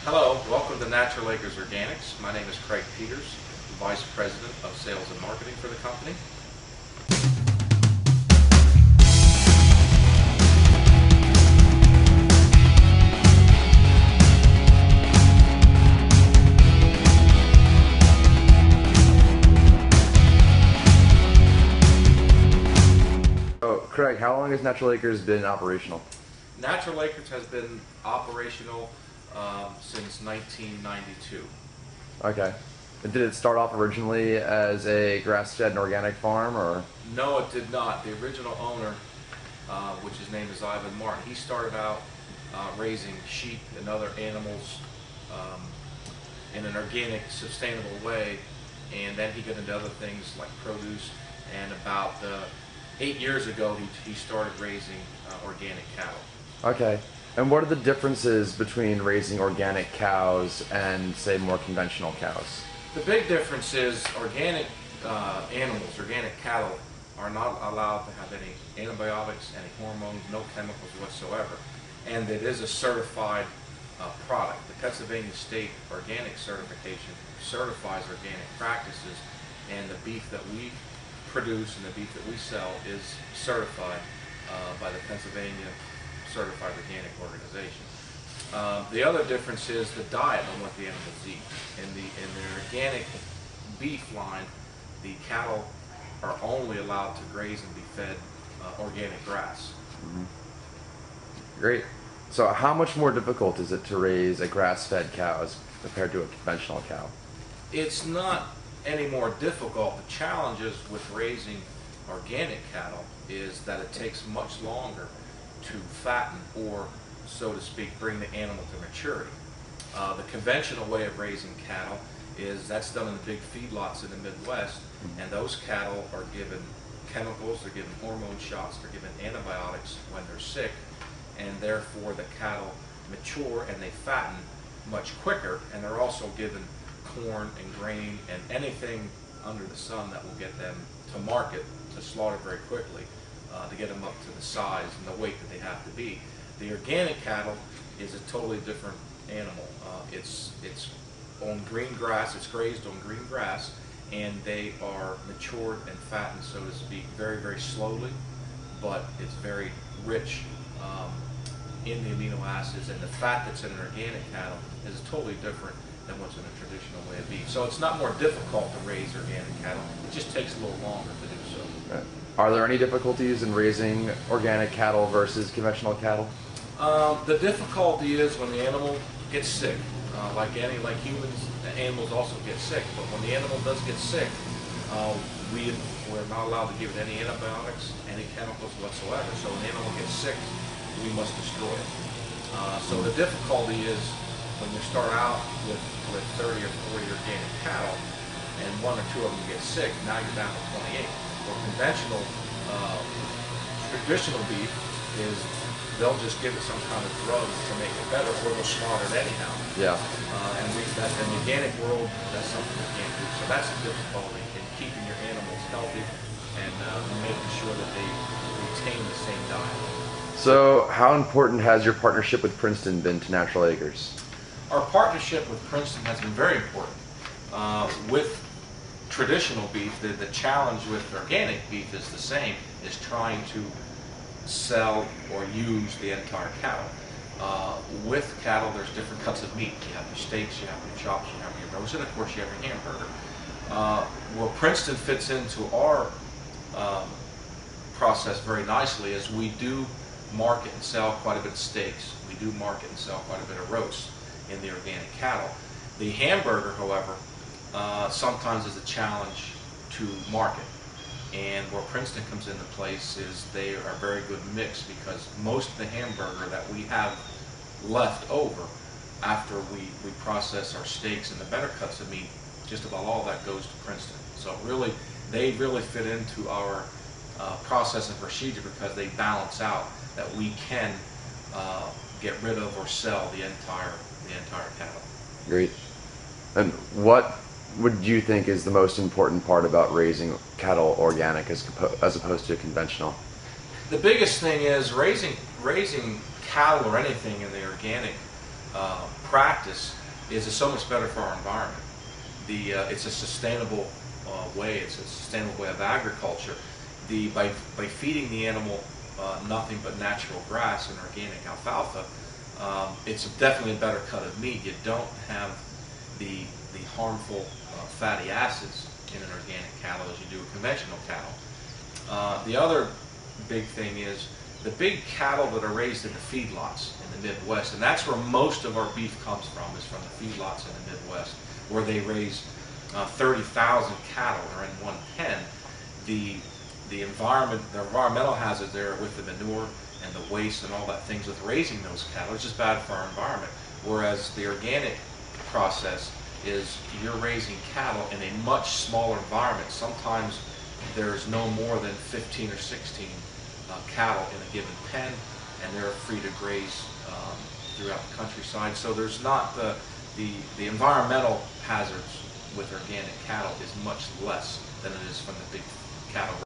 Hello, welcome to Natural Acres Organics. My name is Craig Peters, Vice President of Sales and Marketing for the company. Craig, how long has Natural Acres been operational? Natural Acres has been operational since 1992. Okay. And did it start off originally as a grass-fed and organic farm, or? No, it did not. The original owner, which his name is Ivan Martin, he started out raising sheep and other animals in an organic, sustainable way, and then he got into other things like produce, and about 8 years ago he started raising organic cattle. Okay. And what are the differences between raising organic cows and, say, more conventional cows? The big difference is organic animals, organic cattle, are not allowed to have any antibiotics, any hormones, no chemicals whatsoever. And it is a certified product. The Pennsylvania State Organic Certification certifies organic practices, and the beef that we produce and the beef that we sell is certified by the Pennsylvania Certified Organic Organization. The other difference is the diet on what the animals eat. In the organic beef line, the cattle are only allowed to graze and be fed organic grass. Mm-hmm. Great. So how much more difficult is it to raise a grass-fed cow as compared to a conventional cow? It's not any more difficult. The challenges with raising organic cattle is that it takes much longer to fatten, or so to speak, bring the animal to maturity. The conventional way of raising cattle is that's done in the big feedlots in the Midwest, and those cattle are given chemicals, they're given hormone shots, they're given antibiotics when they're sick, and therefore the cattle mature and they fatten much quicker, and they're also given corn and grain and anything under the sun that will get them to market to slaughter very quickly, to get them up to the size and the weight that they have to be. The organic cattle is a totally different animal. It's on green grass, it's grazed on green grass, and they are matured and fattened, so to speak, very, very slowly, but it's very rich in the amino acids, and the fat that's in an organic cattle is totally different than what's in a traditional way of beef. So it's not more difficult to raise organic cattle, it just takes a little longer to do so. Right. Are there any difficulties in raising organic cattle versus conventional cattle? The difficulty is when the animal gets sick. Like humans, animals also get sick. But when the animal does get sick, we're not allowed to give it any antibiotics, any chemicals whatsoever. So when the animal gets sick, we must destroy it. So the difficulty is when you start out with 30 or 40 organic cattle, and 1 or 2 of them get sick, now you're down to 28. Or conventional, traditional beef is they'll just give it some kind of drug to make it better, or they'll slaughter it anyhow. Yeah. And in the organic world, that's something we can't do. So that's the difficulty in keeping your animals healthy and making sure that they retain the same diet. So how important has your partnership with Princeton been to Natural Acres? Our partnership with Princeton has been very important. With traditional beef, the challenge with organic beef is the same, is trying to sell or use the entire cattle. With cattle, there's different cuts of meat. You have your steaks, you have your chops, you have your roast, and of course you have your hamburger. Where Princeton fits into our process very nicely is we do market and sell quite a bit of steaks. We do market and sell quite a bit of roast in the organic cattle. The hamburger, however, sometimes is a challenge to market. And where Princeton comes into place is they are a very good mix, because most of the hamburger that we have left over after we process our steaks and the better cuts of meat, just about all that goes to Princeton. So really, they really fit into our process and procedure, because they balance out that we can get rid of or sell the entire cattle. Great. And what would you think is the most important part about raising cattle organic as opposed to conventional? The biggest thing is raising cattle or anything in the organic practice is so much better for our environment. It's a sustainable way. It's a sustainable way of agriculture. By feeding the animal nothing but natural grass and organic alfalfa, it's definitely a better cut of meat. You don't have the harmful fatty acids in an organic cattle as you do a conventional cattle. The other big thing is the big cattle that are raised in the feedlots in the Midwest, and that's where most of our beef comes from, is from the feedlots in the Midwest, where they raise 30,000 cattle are in one pen. The environmental hazards there with the manure and the waste and all that things with raising those cattle is just bad for our environment. Whereas the organic process is you're raising cattle in a much smaller environment. Sometimes there's no more than 15 or 16 cattle in a given pen, and they're free to graze throughout the countryside. So there's not the environmental hazards with organic cattle is much less than it is from the big cattle